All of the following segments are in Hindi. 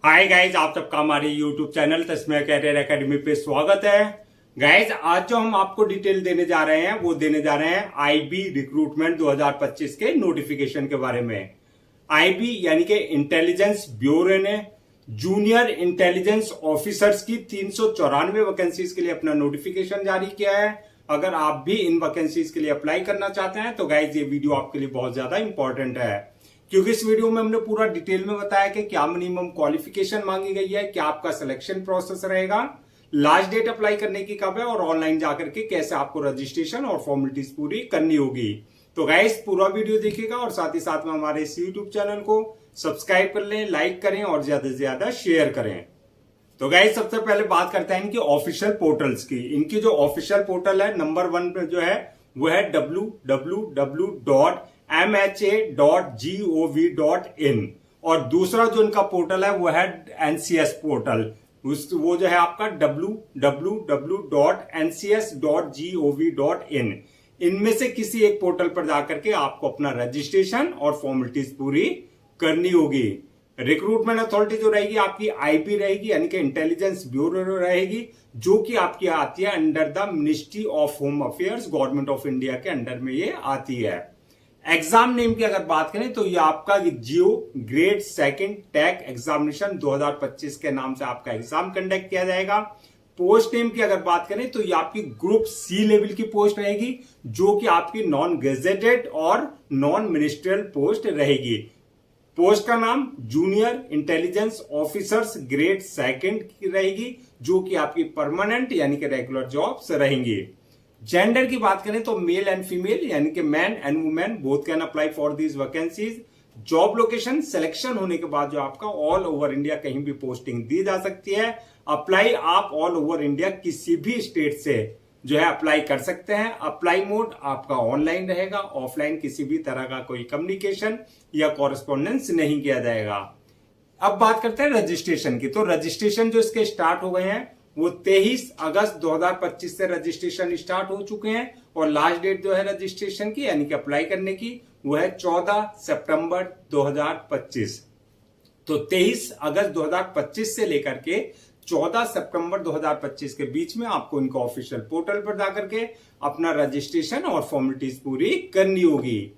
हाय गाइज, आप सबका हमारे यूट्यूब चैनल तस्में कैरियर एकेडमी पे स्वागत है। गाइज, आज जो हम आपको डिटेल देने जा रहे हैं वो देने जा रहे हैं आईबी रिक्रूटमेंट 2025 के नोटिफिकेशन के बारे में। आईबी यानी कि इंटेलिजेंस ब्यूरो ने जूनियर इंटेलिजेंस ऑफिसर्स की 394 वैकेंसीज के लिए अपना नोटिफिकेशन जारी किया है। अगर आप भी इन वैकेंसीज के लिए अप्लाई करना चाहते हैं तो गाइज ये वीडियो आपके लिए बहुत ज्यादा इंपॉर्टेंट है, क्योंकि इस वीडियो में हमने पूरा डिटेल में बताया कि क्या मिनिमम क्वालिफिकेशन मांगी गई है, क्या आपका सिलेक्शन प्रोसेस रहेगा, लास्ट डेट अप्लाई करने की कब है और ऑनलाइन जाकर के कैसे आपको रजिस्ट्रेशन और फॉर्मेलिटीज पूरी करनी होगी। तो गाइस पूरा वीडियो देखिएगा और साथ ही साथ में हमारे इस यूट्यूब चैनल को सब्सक्राइब कर लें, लाइक करें और ज्यादा से ज्यादा शेयर करें। तो गाइस सबसे पहले बात करते हैं इनकी ऑफिशियल पोर्टल्स की। इनकी जो ऑफिशियल पोर्टल है नंबर 1 पे जो है वो है www.mha.gov.in और दूसरा जो इनका पोर्टल है वो है एनसीएस पोर्टल। वो जो है आपका www.ncs.gov.in। इनमें से किसी एक पोर्टल पर जाकर के आपको अपना रजिस्ट्रेशन और फॉर्मेलिटीज पूरी करनी होगी। रिक्रूटमेंट अथॉरिटी जो रहेगी आपकी आईबी रहेगी, यानी कि इंटेलिजेंस ब्यूरो रहेगी, जो कि आपकी आती है under the ministry of home affairs, government of India के अंडर में ये आती है। एग्जाम नेम की अगर बात करें तो ये आपका जियो ग्रेड सेकंड टेक एग्जामिनेशन 2025 के नाम से आपका एग्जाम कंडक्ट किया जाएगा। पोस्ट नेम की अगर बात करें तो ये आपकी ग्रुप सी लेवल की पोस्ट रहेगी, जो कि आपकी नॉन गेजेटेड और नॉन मिनिस्ट्रियल पोस्ट रहेगी। पोस्ट का नाम junior intelligence officers grade second की रहेगी, जो कि आपकी परमानेंट यानी कि रेगुलर जॉब्स रहेंगी। जेंडर की बात करें तो मेल एंड फीमेल यानी कि man and women both can apply for these vacancies. Job location selection होने के बाद जो आपका ऑल ओवर इंडिया कहीं भी पोस्टिंग दी जा सकती है। अप्लाई आप ऑल ओवर इंडिया किसी भी स्टेट से जो है अप्लाई कर सकते हैं। अप्लाई मोड आपका ऑनलाइन रहेगा, ऑफलाइन किसी भी तरह का कोई कम्युनिकेशन या कॉरेस्पॉन्डेंस नहीं किया जाएगा। अब बात करते हैं रजिस्ट्रेशन की। तो रजिस्ट्रेशन जो इसके स्टार्ट हो गए हैं वो 23 अगस्त 2025 से रजिस्ट्रेशन स्टार्ट हो चुके हैं और लास्ट डेट जो है रजिस्ट्रेशन की यानी कि अप्लाई करने की वो है 14 सितंबर 2025। तो 23 अगस्त 2025 से लेकर के 14 सितंबर 2025 के बीच में आपको इनका ऑफिशियल पोर्टल पर जाकर के अपना रजिस्ट्रेशन और फॉर्मेलिटीज पूरी करनी होगी।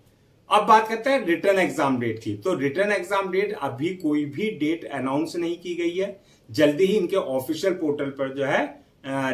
अब बात करते हैं रिटर्न एग्जाम डेट की। तो रिटर्न एग्जाम डेट अभी कोई भी डेट अनाउंस नहीं की गई है। जल्दी ही इनके ऑफिशियल पोर्टल पर जो है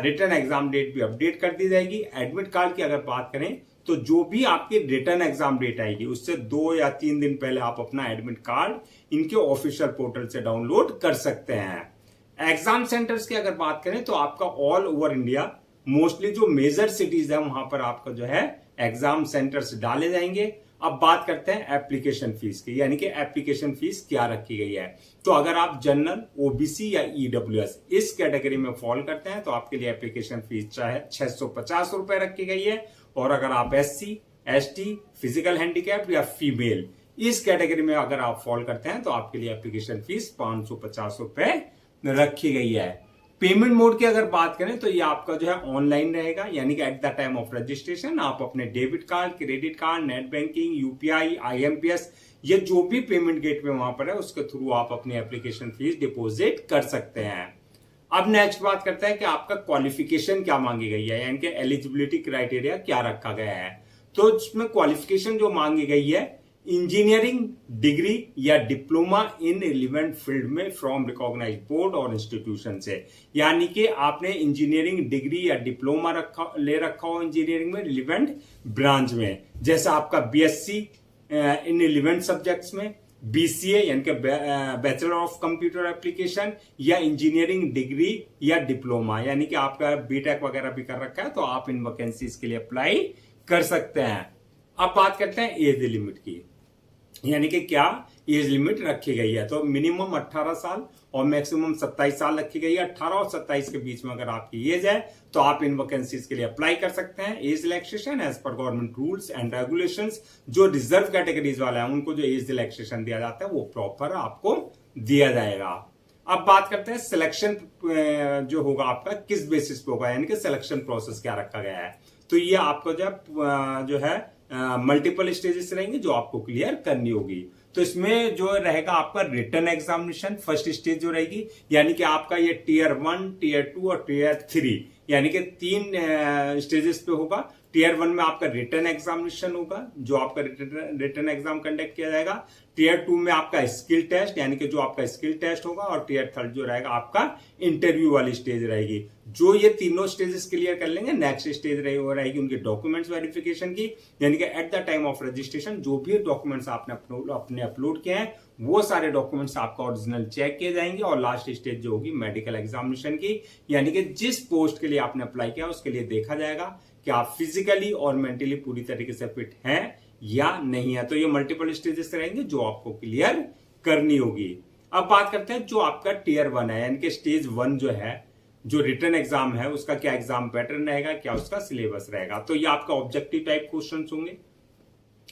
रिटर्न एग्जाम डेट भी अपडेट कर दी जाएगी। एडमिट कार्ड की अगर बात करें तो जो भी आपकी रिटर्न एग्जाम डेट आएगी उससे 2 या 3 दिन पहले आप अपना एडमिट कार्ड इनके ऑफिशियल पोर्टल से डाउनलोड कर सकते हैं। एग्जाम सेंटर्स की अगर बात करें तो आपका ऑल ओवर इंडिया मोस्टली जो मेजर सिटीज है वहां पर आपका जो है एग्जाम सेंटर्स डाले जाएंगे। अब बात करते हैं एप्लीकेशन फीस की, यानी कि एप्लीकेशन फीस क्या रखी गई है। तो अगर आप जनरल, ओबीसी या ईडब्ल्यूएस इस कैटेगरी में फॉल करते हैं तो आपके लिए एप्लीकेशन फीस चाहे 650 रुपए रखी गई है, और अगर आप एससी, एसटी, फिजिकल हैंडीकैप या फीमेल इस कैटेगरी में अगर आप फॉल करते हैं तो आपके लिए एप्लीकेशन फीस 550 रुपए रखी गई है। पेमेंट मोड की अगर बात करें तो ये आपका जो है ऑनलाइन रहेगा, यानी कि at the time of registration आप अपने debit card, credit card, net banking, UPI, IMPS ये जो भी पेमेंट गेटवे वहां पर है उसके थ्रू आप अपनी एप्लीकेशन फीस डिपॉजिट कर सकते हैं। अब नेक्स्ट बात करते हैं कि आपका क्वालिफिकेशन क्या मांगी गई है, यानी कि एलिजिबिलिटी क्राइटेरिया क्या रखा गया है। तो इसमें क्वालिफिकेशन जो मांगी गई है इंजीनियरिंग डिग्री या डिप्लोमा इन रिलेवेंट फील्ड में फ्रॉम रिकॉग्नाइज्ड बोर्ड और इंस्टीट्यूशन से, यानी कि आपने इंजीनियरिंि डिग्री या डिप्लोमा ले रखा हो इंजीनियरिंग में रिलेवेंट ब्रांच में, जैसा आपका बीएससी इन रिलेवेंट सब्जेक्ट्स में, बीसीए यानी कि बैचलर ऑफ कंप्यूटर एप्लीकेशन, या इंजीनियरिंग डिग्री या डिप्लोमा यानी कि आपका बीटेक वगैरह भी कर रखा है तो आप इन वैकेंसीज के लिए अप्लाई कर सकते हैं। अब बात करते हैं एज लिमिट की, यानी कि क्या एज लिमिट रखी गई है। तो मिनिमम 18 साल और मैक्सिमम 27 साल रखी गई है। 18 और 27 के बीच में अगर आपकी एज है तो आप इन वैकेंसीज के लिए अप्लाई कर सकते हैं। Age relaxation as per government rules and regulations, जो रिजर्व कैटेगरीज वाला है उनको जो एज रिलैक्सेशन दिया जाता है वो प्रॉपर आपको दिया जाएगा। अब बात करते हैं सिलेक्शन जो होगा आपका किस बेसिस पे होगा, यानी कि सिलेक्शन प्रोसेस क्या रखा गया है। तो ये आपको जो है मल्टीपल स्टेजेस रहेंगे जो आपको क्लियर करनी होगी। तो इसमें जो रहेगा आपका रिटन एग्जामिनेशन फर्स्ट स्टेज जो रहेगी, यानी कि आपका ये टीयर 1, टीयर 2 और टीयर 3 यानी कि 3 स्टेजेस पे होगा। टीयर 1 में आपका रिटन एग्जामिनेशन होगा, जो आपका रिटन एग्जाम कंडक्ट किया जाएगा। टीयर 2 में आपका स्किल टेस्ट, यानी कि जो आपका स्किल टेस्ट होगा, और टीयर 3 जो रहेगा आपका इंटरव्यू वाली स्टेज रहेगी। जो ये तीनों स्टेजेस क्लियर कर लेंगे, नेक्स्ट स्टेज रहेगी उनके डॉक्यूमेंट्स वेरिफिकेशन की, यानी कि at the time of registration जो भी डॉक्यूमेंट्स आपने अपने अपलोड किए हैं वो सारे डॉक्यूमेंट्स आपका ओरिजिनल चेक किए जाएंगे। और लास्ट स्टेज जो होगी मेडिकल एग्जामिनेशन की, यानी कि जिस पोस्ट के लिए आपने अप्लाई किया उसके लिए देखा जाएगा कि आप फिजिकली और मेंटली पूरी तरीके से फिट हैं या नहीं है। तो ये मल्टीपल स्टेजेस रहेंगे जो आपको क्लियर करनी होगी। अब बात करते हैं जो आपका टीयर 1 है, यानी कि स्टेज 1 जो है, जो रिटन एग्जाम है, उसका क्या एग्जाम पैटर्न रहेगा, क्या उसका सिलेबस रहेगा। तो ये आपका ऑब्जेक्टिव टाइप क्वेश्चन होंगे,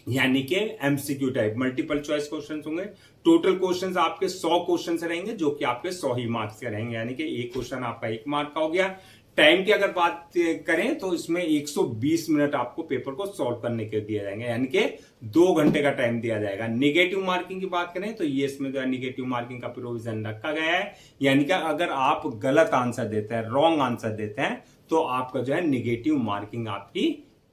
यानी कि MCQ type multiple choice questions होंगे। टोटल क्वेश्चंस आपके 100 क्वेश्चंस रहेंगे, जो कि आपके 100 ही मार्क्स के रहेंगे, यानी कि एक क्वेश्चन आपका 1 मार्क का हो गया। टाइम की अगर बात करें तो इसमें 120 मिनट आपको पेपर को सॉल्व करने के दिए जाएंगे, यानी कि 2 घंटे का टाइम दिया जाएगा। निगेटिव मार्किंग की बात करें तो ये इसमें जो है निगेटिव मार्किंग का प्रोविजन रखा गया है, यानी कि अगर आप गलत आंसर देते हैं, रॉन्ग आंसर देते हैं, तो आपका जो है निगेटिव मार्किंग आपकी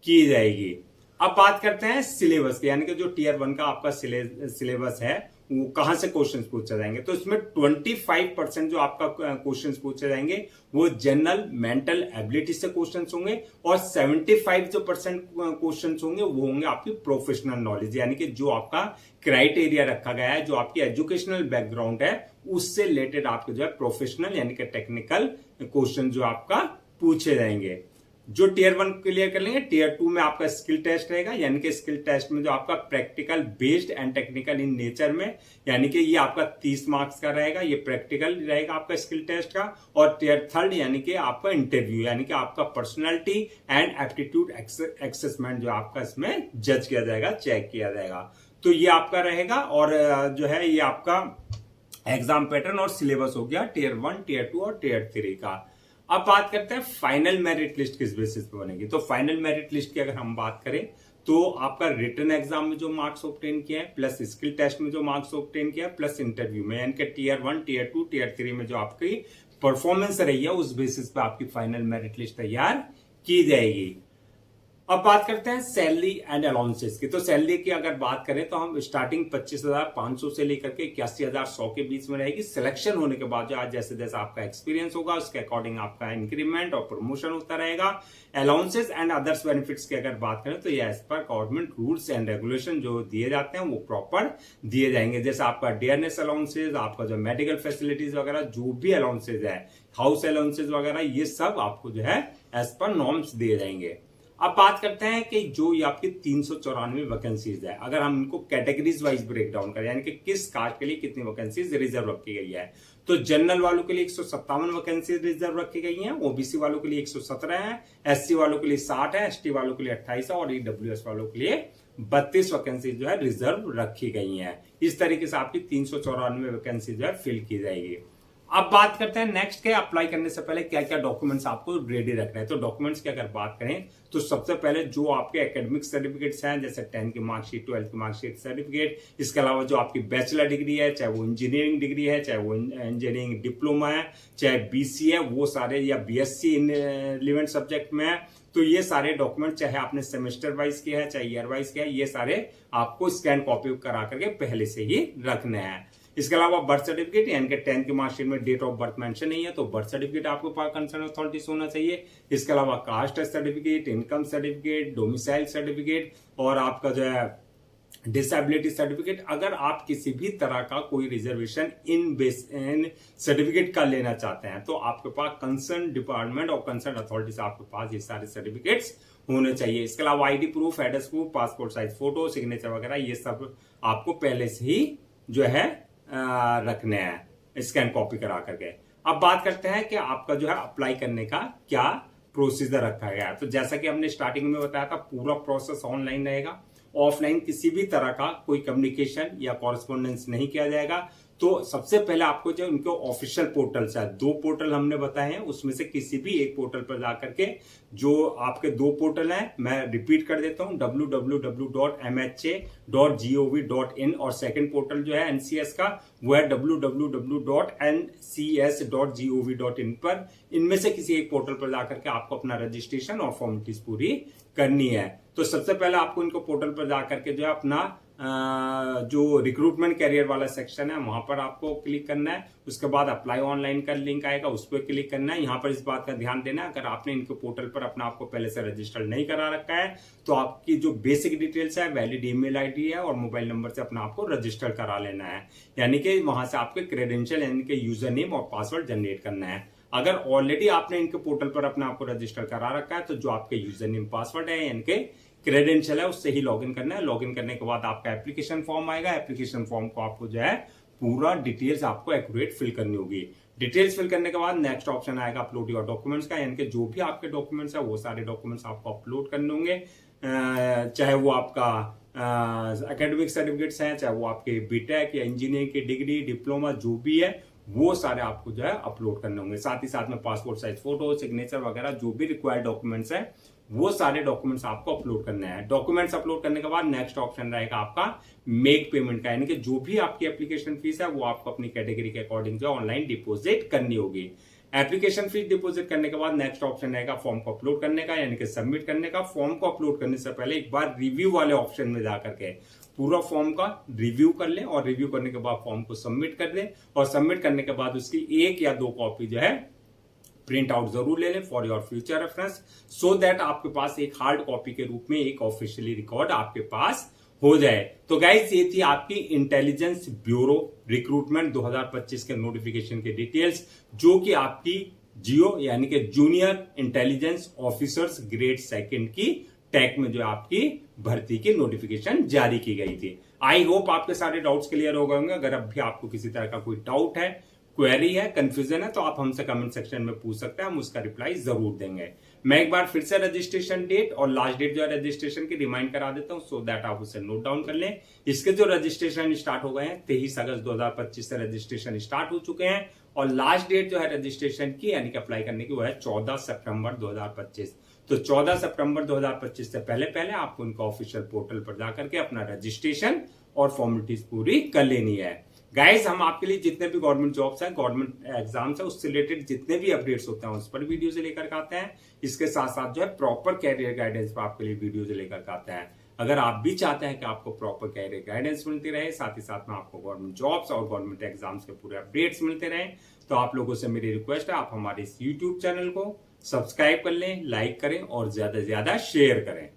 की जाएगी। अब बात करते हैं सिलेबस की, यानी कि जो टीयर 1 का आपका सिलेबस है वो कहां से क्वेश्चंस पूछे जाएंगे। तो इसमें 25% जो आपका क्वेश्चंस पूछे जाएंगे वो जनरल मेंटल एबिलिटी से क्वेश्चंस होंगे, और 75% क्वेश्चंस होंगे वो होंगे आपकी प्रोफेशनल नॉलेज, यानी कि जो आपका क्राइटेरिया रखा गया है, जो आपकी एजुकेशनल बैकग्राउंड है उससे रिलेटेड आपके जो है प्रोफेशनल यानी कि टेक्निकल क्वेश्चन जो आपका पूछे जाएंगे। जो टीयर 1 क्लियर कर लेंगे, टीयर 2 में आपका स्किल टेस्ट रहेगा, यानी कि स्किल टेस्ट में जो आपका practical based and technical in nature में, यानी कि ये आपका 30 मार्क्स का रहेगा, ये प्रैक्टिकल रहेगा आपका स्किल टेस्ट का। और टीयर 3 यानी कि आपका इंटरव्यू, यानी कि आपका पर्सनैलिटी एंड एप्टीट्यूड असेसमेंट जो आपका इसमें जज किया जाएगा, चेक किया जाएगा। तो ये आपका रहेगा, और जो है ये आपका एग्जाम पैटर्न और सिलेबस हो गया टीयर 1, टीयर 2 और टीयर 3 का। अब बात करते हैं फाइनल मेरिट लिस्ट किस बेसिस पे बनेगी। तो फाइनल मेरिट लिस्ट की अगर हम बात करें तो आपका रिटन एग्जाम में जो मार्क्स ऑब्टेन किया है, प्लस स्किल टेस्ट में जो मार्क्स ऑब्टेन किया है, प्लस इंटरव्यू में, यानी कि टीयर 1, टीयर 2, टीयर 3 में जो आपकी परफॉर्मेंस रही है उस बेसिस पे आपकी फाइनल मेरिट लिस्ट तैयार की जाएगी। अब बात करते हैं सैलरी एंड अलाउंसेस की। तो सैलरी की अगर बात करें तो हम स्टार्टिंग 25,500 से लेकर के 81,100 के बीच में रहेगी। सिलेक्शन होने के बाद जो आज जैसे जैसे आपका एक्सपीरियंस होगा उसके अकॉर्डिंग आपका इंक्रीमेंट और प्रमोशन होता रहेगा। अलाउंसेस एंड अदर्स बेनिफिट्स की अगर बात करें तो ये as per government rules and regulation जो दिए जाते हैं वो प्रॉपर दिए जाएंगे। जैसे आपका डियरनेस अलाउंसेज, आपका जो मेडिकल फैसिलिटीज वगैरह जो भी अलाउंसेज है, हाउस अलाउंसेज वगैरह, ये सब आपको जो है एज पर नॉर्म्स दिए जाएंगे। अब बात करते हैं कि जो ये आपकी 394 वैकेंसीज है, अगर हम इनको कैटेगरीज वाइज ब्रेक डाउन करें, यानी कि किस कास्ट के लिए कितनी वैकेंसीज रिजर्व रखी गई है, तो जनरल वालों के लिए 157 वैकेंसीज रिजर्व रखी गई हैं, ओबीसी वालों के लिए 117 है, एससी वालों के लिए 60 है, एसटी वालों के लिए 28 है, और ईडब्ल्यूएस वालों के लिए 32 वैकेंसीज जो है रिजर्व रखी गई हैं। इस तरीके से आपकी 394 वैकेंसी जो है फिल की जाएगी। अब बात करते हैं नेक्स्ट के अप्लाई करने से पहले क्या क्या डॉक्यूमेंट्स आपको रेडी रखना है। तो डॉक्यूमेंट्स की अगर बात करें तो सबसे पहले जो आपके एकेडमिक सर्टिफिकेट्स हैं, जैसे 10th की मार्कशीट, 12th की मार्कशीट सर्टिफिकेट, इसके अलावा जो आपकी बैचलर डिग्री है, चाहे वो इंजीनियरिंग डिग्री है, चाहे वो इंजीनियरिंग डिप्लोमा है, चाहे बीसी है, वो सारे, या बीएससी इन रिलेवेंट सब्जेक्ट में है, तो ये सारे डॉक्यूमेंट चाहे आपने सेमेस्टर वाइज किया है चाहे ईयर वाइज किया है, ये सारे आपको स्कैन कॉपी करा करके पहले से ही रखने हैं। इसके अलावा बर्थ सर्टिफिकेट, यानी कि 10th की मार्कशीट में डेट ऑफ बर्थ मेंशन नहीं है तो बर्थ सर्टिफिकेट आपको पास कंसर्न अथॉरिटी से होना चाहिए। इसके अलावा caste certificate, income certificate, domicile certificate, और आपका जो है डिसेबिलिटी सर्टिफिकेट। अगर आप किसी भी तरह का कोई रिजर्वेशन इन सर्टिफिकेट का लेना चाहते हैं तो आपके पास कंसर्न डिपार्टमेंट और कंसर्न अथॉरिटी से आपके पास ये सारे सर्टिफिकेट्स होने चाहिए। इसके अलावा ID proof, address proof, passport size photo, signature वगैरह, ये सब आपको पहले से ही जो है रखने हैं स्कैन कॉपी करा करके। अब बात करते हैं कि आपका जो है अप्लाई करने का क्या प्रोसीजर रखा गया है। तो जैसा कि हमने स्टार्टिंग में बताया था, पूरा प्रोसेस ऑनलाइन रहेगा, ऑफलाइन किसी भी तरह का कोई कम्युनिकेशन या कॉरेस्पॉन्डेंस नहीं किया जाएगा। तो सबसे पहले आपको जो इनके ऑफिशियल पोर्टल्स है, 2 पोर्टल हमने बताए हैं, उसमें से किसी भी एक पोर्टल पर जाकर के, जो आपके 2 पोर्टल हैं मैं रिपीट कर देता हूं, www.mha.gov.in, और सेकंड पोर्टल जो है एनसीएस का वो है www.ncs.gov.in पर। इनमें से किसी एक पोर्टल पर जाकर के आपको अपना रजिस्ट्रेशन और फॉर्मेलिटीज पूरी करनी है। तो सबसे पहले आपको इनको पोर्टल पर जाकर के जो है अपना जो रिक्रूटमेंट कैरियर वाला सेक्शन है वहां पर आपको क्लिक करना है। उसके बाद अप्लाई ऑनलाइन का लिंक आएगा, उस पर क्लिक करना है। यहाँ पर इस बात का ध्यान देना है, अगर आपने इनके पोर्टल पर अपना आपको पहले से रजिस्टर नहीं करा रखा है तो आपकी जो बेसिक डिटेल्स है, वैलिड ईमेल आईडी है और मोबाइल नंबर से अपना आपको रजिस्टर करा लेना है, यानी कि वहां से आपके क्रेडेंशियल यानी कि यूजर नेम और पासवर्ड जनरेट करना है। अगर ऑलरेडी आपने इनके पोर्टल पर अपना आपको रजिस्टर करा रखा है तो जो आपके यूजर नेम पासवर्ड है यानी कि क्रेडेंशियल है उससे ही लॉगिन करना है। लॉगिन करने के बाद आपका एप्लीकेशन फॉर्म आएगा। एप्लीकेशन फॉर्म को आपको जो है पूरा डिटेल्स आपको एक्यूरेट फिल करनी होगी। डिटेल्स फिल करने के बाद नेक्स्ट ऑप्शन आएगा अपलोड योर डॉक्यूमेंट्स का, यानी कि जो भी आपके डॉक्यूमेंट्स है वो सारे डॉक्यूमेंट्स आपको अपलोड करने होंगे, चाहे वो आपका एकेडमिक सर्टिफिकेट्स हैं, चाहे वो आपके बीटेक या इंजीनियरिंग की डिग्री, डिप्लोमा जो भी है वो सारे आपको जो है अपलोड करने होंगे। साथ ही साथ में पासपोर्ट साइज फोटो, सिग्नेचर वगैरह जो भी रिक्वायर्ड डॉक्यूमेंट्स है वो सारे डॉक्यूमेंट्स आपको अपलोड करने हैं। डॉक्यूमेंट्स अपलोड करने के बाद नेक्स्ट ऑप्शन रहेगा आपका मेक पेमेंट का, यानी कि जो भी आपकी एप्लीकेशन फीस है वो आपको अपनी कैटेगरी के अकॉर्डिंग जो ऑनलाइन डिपोजिट करनी होगी। एप्लीकेशन फीस डिपोजिट करने के बाद नेक्स्ट ऑप्शन रहेगा फॉर्म को अपलोड करने का, यानी कि सबमिट करने का। फॉर्म को अपलोड करने से पहले एक बार रिव्यू वाले ऑप्शन में जाकर के पूरा फॉर्म का रिव्यू कर लें और रिव्यू करने के बाद फॉर्म को सबमिट कर दें, और सबमिट करने के बाद उसकी 1 या 2 कॉपी जो है प्रिंट आउट जरूर ले लें for your future reference, so that आपके पास एक हार्ड कॉपी के रूप में एक ऑफिशियली रिकॉर्ड आपके पास हो जाए। तो गाइस ये थी आपकी इंटेलिजेंस ब्यूरो रिक्रूटमेंट 2025 के नोटिफिकेशन के डिटेल्स, जो कि आपकी जियो यानी कि जूनियर इंटेलिजेंस ऑफिसर्स ग्रेड 2 की टैग में जो आपकी भर्ती की नोटिफिकेशन जारी की गई थी। आई होप आपके सारे डाउट्स क्लियर हो गए होंगे। अगर अब भी आपको किसी तरह का कोई डाउट है, क्वेरी है, कंफ्यूजन है तो आप हमसे कमेंट सेक्शन में पूछ सकते हैं, हम उसका रिप्लाई जरूर देंगे। मैं एक बार फिर से रजिस्ट्रेशन डेट और लास्ट डेट जो है रजिस्ट्रेशन की रिमाइंड करा देता हूं, सो दैट आप उसे नोट डाउन कर लें। इसके जो रजिस्ट्रेशन स्टार्ट हो गए हैं 23 अगस्त 2025 से रजिस्ट्रेशन स्टार्ट हो चुके हैं, और लास्ट डेट जो है रजिस्ट्रेशन की यानी कि अप्लाई करने की वो है 14 सितंबर 2025। तो 14 सितंबर 2025 से पहले पहले आपको उनका ऑफिशियल पोर्टल पर जाकर के अपना रजिस्ट्रेशन और फॉर्मेलिटीज पूरी कर लेनी है। गाइस हम आपके लिए जितने भी गवर्नमेंट जॉब्स हैं, गवर्नमेंट एग्जाम्स हैं, उससे रिलेटेड जितने भी अपडेट्स होते हैं उस पर वीडियो से लेकर के आते हैं। इसके साथ साथ जो है प्रॉपर कैरियर गाइडेंस पर आपके लिए वीडियो से लेकर के आते हैं। अगर आप भी चाहते हैं कि आपको प्रॉपर कैरियर गाइडेंस मिलती रहे, साथ ही साथ में आपको गवर्नमेंट जॉब्स और गवर्नमेंट एग्जाम्स के पूरे अपडेट्स मिलते रहे, तो आप लोगों से मेरी रिक्वेस्ट है आप हमारे इस यूट्यूब चैनल को सब्सक्राइब कर लें, लाइक करें और ज्यादा से ज्यादा शेयर करें।